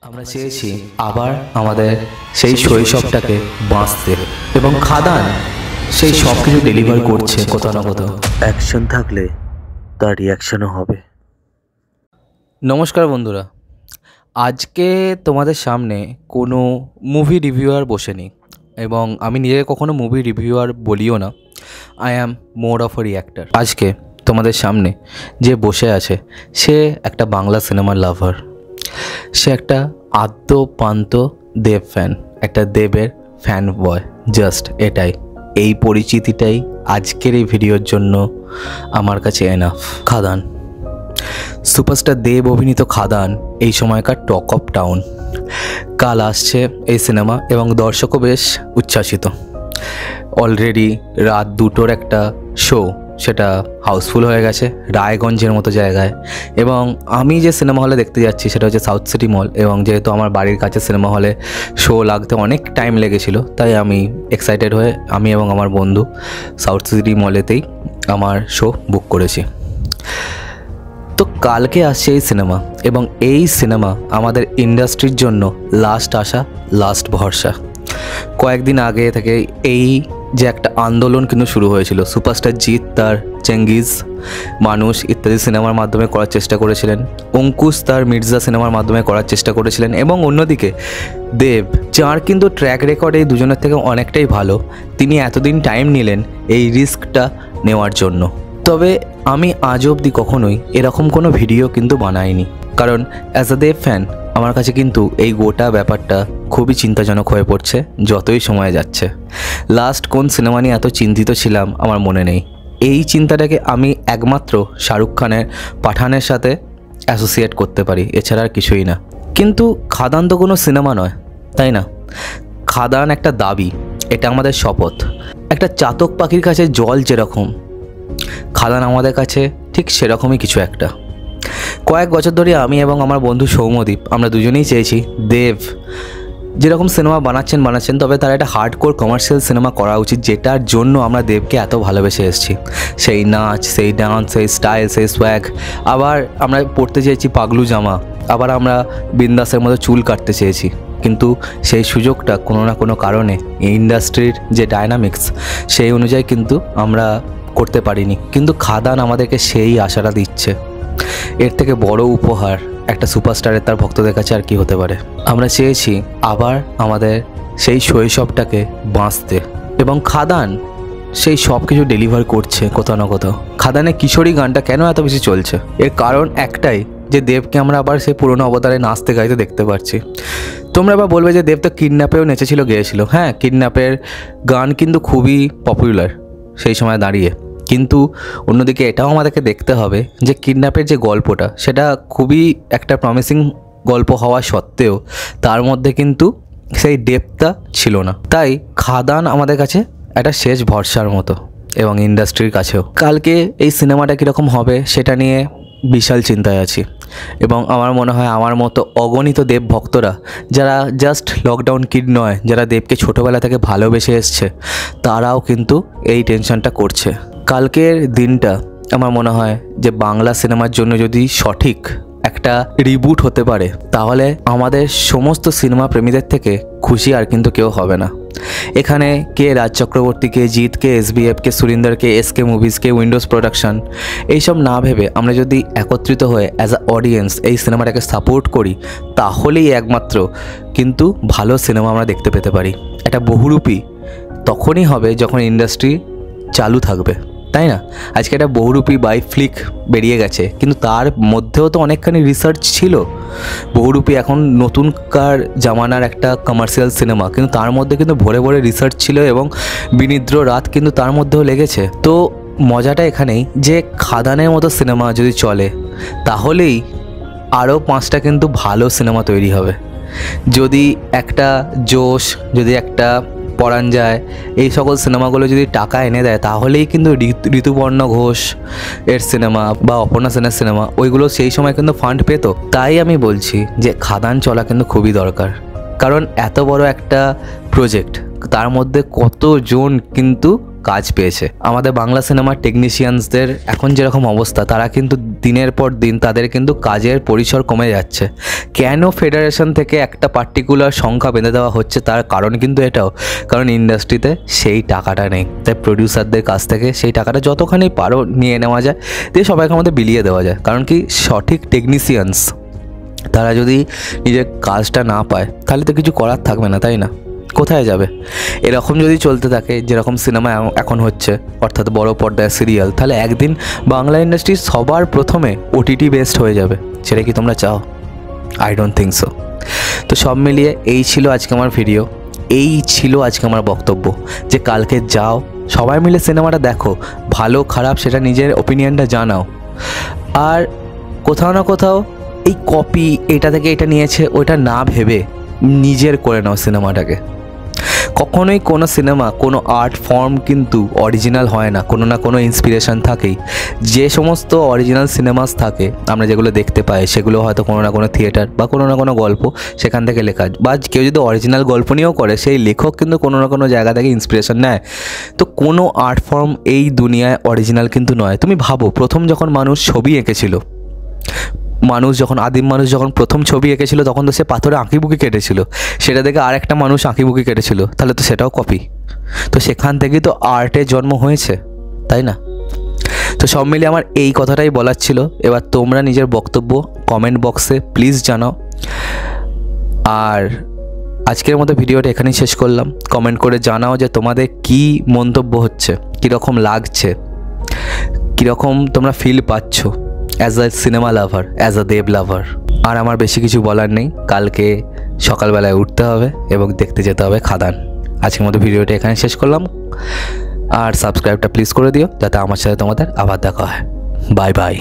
আমরা চেয়েছি আবার আমাদের সেই শৈশবটাকে বাঁচতে এবং খাদান সেই সব কিছু ডেলিভার করছে কোথাও না কোথাও। অ্যাকশন থাকলে তার রিয়াকশনও হবে। নমস্কার বন্ধুরা, আজকে তোমাদের সামনে কোনো মুভি রিভিউয়ার বসেনি এবং আমি নিজেকে কখনো মুভি রিভিউয়ার বলিও না। I am more of A reactor. আজকে তোমাদের সামনে যে বসে আছে সে একটা বাংলা সিনেমার লাভার, সে একটা আদ্যপান্ত দেব ফ্যান, একটা দেবের ফ্যান বয়। জাস্ট এটাই, এই পরিচিতিটাই আজকের এই ভিডিওর জন্য আমার কাছে এনাফ। খাদান, সুপারস্টার দেব অভিনীত খাদান এই সময়কার টক অফ টাউন। কাল আসছে এই সিনেমা এবং দর্শকও বেশ উচ্ছ্বাসিত। অলরেডি রাত 2টোর একটা শো, সেটা হাউসফুল হয়ে গেছে রায়গঞ্জের মতো জায়গায়। এবং আমি যে সিনেমা হলে দেখতে যাচ্ছি সেটা হচ্ছে সাউথ সিটি মল, এবং যেহেতু আমার বাড়ির কাছে সিনেমা হলে শো লাগতে অনেক টাইম লেগেছিল, তাই আমি এক্সাইটেড হয়ে আমি এবং আমার বন্ধু সাউথ সিটি মলেতেই আমার শো বুক করেছি। তো কালকে আসছে এই সিনেমা, এবং এই সিনেমা আমাদের ইন্ডাস্ট্রির জন্য লাস্ট আশা, লাস্ট ভরসা। কয়েকদিন আগে থেকে এই যে একটা আন্দোলন কিন্তু শুরু হয়েছিল, সুপারস্টার জিৎ তার চেঙ্গিজ, মানুষ ইত্যাদি সিনেমার মাধ্যমে করার চেষ্টা করেছিলেন, অঙ্কুশ তার মির্জা সিনেমার মাধ্যমে করার চেষ্টা করেছিলেন, এবং অন্যদিকে দেব, যার কিন্তু ট্র্যাক রেকর্ড এই দুজনের থেকে অনেকটাই ভালো, তিনি এতদিন টাইম নিলেন এই রিস্কটা নেওয়ার জন্য। তবে আমি আজ অবধি কখনোই এরকম কোনো ভিডিও কিন্তু বানাইনি, কারণ অ্যাজ আ দেব ফ্যান আমার কাছে কিন্তু এই গোটা ব্যাপারটা খুবই চিন্তাজনক হয়ে পড়ছে যতই সময় যাচ্ছে। লাস্ট কোন সিনেমা নিয়ে এত চিন্তিত ছিলাম আমার মনে নেই। এই চিন্তাটাকে আমি একমাত্র শাহরুখ খানের পাঠানের সাথে অ্যাসোসিয়েট করতে পারি, এছাড়া আর কিছুই না। কিন্তু খাদান তো কোনো সিনেমা নয়, তাই না? খাদান একটা দাবি, এটা আমাদের শপথ। একটা চাতক পাখির কাছে জল যেরকম, খাদান আমাদের কাছে ঠিক সেরকমই কিছু একটা। কয়েক বছর ধরে আমি এবং আমার বন্ধু সৌম্যদীপ, আমরা দুজনেই চেয়েছি দেব যেরকম সিনেমা বানাচ্ছেন, তবে তার একটা হার্ডকোর কমার্শিয়াল সিনেমা করা উচিত, যেটার জন্য আমরা দেবকে এত ভালোবেসে এসেছি। সেই নাচ, সেই ডান্স, সেই স্টাইল, সেই সোয়াগ। আবার আমরা পরতে চেয়েছি পাগলু জামা, আবার আমরা বিন্দাসের মতো চুল কাটতে চেয়েছি। কিন্তু সেই সুযোগটা কোনো না কোনো কারণে ইন্ডাস্ট্রির যে ডায়নামিক্স সেই অনুযায়ী কিন্তু আমরা করতে পারিনি। কিন্তু খাদান আমাদেরকে সেই আশাটা দিচ্ছে। এর থেকে বড় উপহার একটা সুপারস্টারের তার ভক্তদের কাছে আর কি হতে পারে। আমরা চেয়েছি আবার আমাদের সেই শৈশবটাকে বাঁচতে, এবং খাদান সেই সব কিছু ডেলিভার করছে কোথাও না কোথাও। খাদানের কিশোরী গানটা কেন এত বেশি চলছে, এর কারণ একটাই, যে দেবকে আমরা আবার সেই পুরনো অবতারে নাচতে গাইতে দেখতে পাচ্ছি। তোমরা আবার বলবে যে দেব তো কিডন্যাপেও নেচেছিল, গেয়েছিল। হ্যাঁ, কিডন্যাপের গান কিন্তু খুবই পপুলার সেই সময় দাঁড়িয়ে। কিন্তু অন্যদিকে এটাও আমাদেরকে দেখতে হবে যে কিডন্যাপের যে গল্পটা, সেটা খুবই একটা প্রমিসিং গল্প হওয়া সত্ত্বেও তার মধ্যে কিন্তু সেই ডেপথটা ছিল না। তাই খাদান আমাদের কাছে একটা শেষ ভরসার মতো, এবং ইন্ডাস্ট্রির কাছেও। কালকে এই সিনেমাটা কীরকম হবে সেটা নিয়ে বিশাল চিন্তায় আছি, এবং আমার মনে হয় আমার মতো অগণিত দেব ভক্তরা, যারা জাস্ট লকডাউন কিড নয়, যারা দেবকে ছোটোবেলা থেকে ভালোবেসে এসছে, তারাও কিন্তু এই টেনশনটা করছে। কালকের দিনটা আমার মনে হয় যে বাংলা সিনেমার জন্য যদি সঠিক একটা রিবুট হতে পারে, তাহলে আমাদের সমস্ত সিনেমা প্রেমীদের থেকে খুশি আর কিন্তু কেউ হবে না। এখানে কে রাজ চক্রবর্তী, কে জিৎ, কে SBF, কে সুরিন্দর, কে SK মুভিজ, কে উইন্ডোজ প্রোডাকশন, এইসব না ভেবে আমরা যদি একত্রিত হয়ে অ্যাজ আ অডিয়েন্স এই সিনেমাটাকে সাপোর্ট করি, তাহলেই একমাত্র কিন্তু ভালো সিনেমা আমরা দেখতে পেতে পারি। একটা বহুরূপী তখনই হবে যখন ইন্ডাস্ট্রি চালু থাকবে, তাই না? আজকে একটা বহুরূপী বাই ফ্লিক বেরিয়ে গেছে, কিন্তু তার মধ্যেও তো অনেকখানি রিসার্চ ছিল। বহুরূপী এখন নতুনকার জামানার একটা কমার্শিয়াল সিনেমা, কিন্তু তার মধ্যে কিন্তু ভরে ভরে রিসার্চ ছিল, এবং বিনিদ্র রাত কিন্তু তার মধ্যেও লেগেছে। তো মজাটা এখানেই যে খাদানের মতো সিনেমা যদি চলে, তাহলেই আরও 5টা কিন্তু ভালো সিনেমা তৈরি হবে। যদি একটা জোশ, যদি একটা পরাণ যায়, এই সকল সিনেমাগুলো যদি টাকা এনে দেয়, তাহলেই কিন্তু ঋতুপর্ণ ঘোষ এর সিনেমা বা অপর্ণা সেনের সিনেমা, ওইগুলো সেই সময় কিন্তু ফান্ড পেত। তাই আমি বলছি যে খাদান চলা কিন্তু খুবই দরকার, কারণ এত বড় একটা প্রজেক্ট, তার মধ্যে কতজন কিন্তু কাজ পেয়েছে। আমাদের বাংলা সিনেমার টেকনিশিয়ানসদের এখন যেরকম অবস্থা, তারা কিন্তু দিনের পর দিন তাদের কিন্তু কাজের পরিসর কমে যাচ্ছে। কেন ফেডারেশন থেকে একটা পার্টিকুলার সংখ্যা বেঁধে দেওয়া হচ্ছে তার কারণ কিন্তু এটাও, কারণ ইন্ডাস্ট্রিতে সেই টাকাটা নেই, তাই প্রডিউসারদের কাছ থেকে সেই টাকাটা যতখানি পারো নিয়ে নেওয়া যায়, দিয়ে সবাইকে মধ্যে বিলিয়ে দেওয়া যায়। কারণ কি, সঠিক টেকনিশিয়ানস তারা যদি নিজের কাজটা না পায় তাহলে তো কিছু করার থাকবে না, তাই না? কোথায় যাবে? এরকম যদি চলতে থাকে যেরকম সিনেমা এখন হচ্ছে, অর্থাৎ বড় পর্দায় সিরিয়াল, তাহলে একদিন বাংলা ইন্ডাস্ট্রি সবার প্রথমে ওটিটি বেসড হয়ে যাবে। সেটা কি তোমরা চাও? I don't think so. তো সব মিলিয়ে এই ছিল আজকে আমার ভিডিও, এই ছিল আজকে আমার বক্তব্য, যে কালকে যাও সবাই মিলে সিনেমাটা দেখো, ভালো খারাপ সেটা নিজের ওপিনিয়নটা জানাও, আর কোথাও না কোথাও এই কপি, এটা থেকে এটা নিয়েছে ওইটা না ভেবে নিজের করে নাও সিনেমাটাকে। কখনোই কোনো সিনেমা, কোনো আর্ট ফর্ম কিন্তু অরিজিনাল হয় না, কোনো না কোনো ইন্সপিরেশন থাকেই। যে সমস্ত অরিজিনাল সিনেমাস থাকে আমরা যেগুলো দেখতে পাই, সেগুলো হয়তো কোনো না কোনো থিয়েটার বা কোনো না কোনো গল্প সেখান থেকে লেখা, বা কেউ যদি অরিজিনাল গল্প নিয়েও করে সেই লেখক কিন্তু কোনো না কোনো জায়গা থেকে ইন্সপিরেশন নেয়। তো কোনো আর্ট ফর্ম এই দুনিয়ায় অরিজিনাল কিন্তু নয়। তুমি ভাবো, প্রথম যখন মানুষ ছবি এঁকেছিল, আদিম মানুষ যখন প্রথম ছবি এঁকেছিল, তখন তো সে পাথরে আঁকিবুকি কেটেছিল, সেটা দেখে আর একটা মানুষ আঁকিবুকি কেটেছিল, তাহলে তো সেটাও কপি। তো সেখান থেকেই তো আর্টের জন্ম হয়েছে, তাই না? তো সব মিলিয়ে আমার এই কথাটাই বলার ছিল। এবার তোমরা নিজের বক্তব্য কমেন্ট বক্সে প্লিজ জানাও। আর আজকের মতো ভিডিওটা এখানেই শেষ করলাম। কমেন্ট করে জানাও যে তোমাদের কি মন্তব্য হচ্ছে, কীরকম লাগছে, কীরকম তোমরা ফিল পাচ্ছ as a cinema lover, as a Dev lover. আর আমার বেশি কিছু বলার নেই, কালকে সকালবেলায় উঠতে হবে এবং দেখতে যেতে হবে খাদান। আজকের মতো ভিডিওটা এখানে শেষ করলাম, আর সাবস্ক্রাইবটা প্লিজ করে দিও যাতে আমার সাথে তোমাদের আবার দেখা হয়। Bye bye.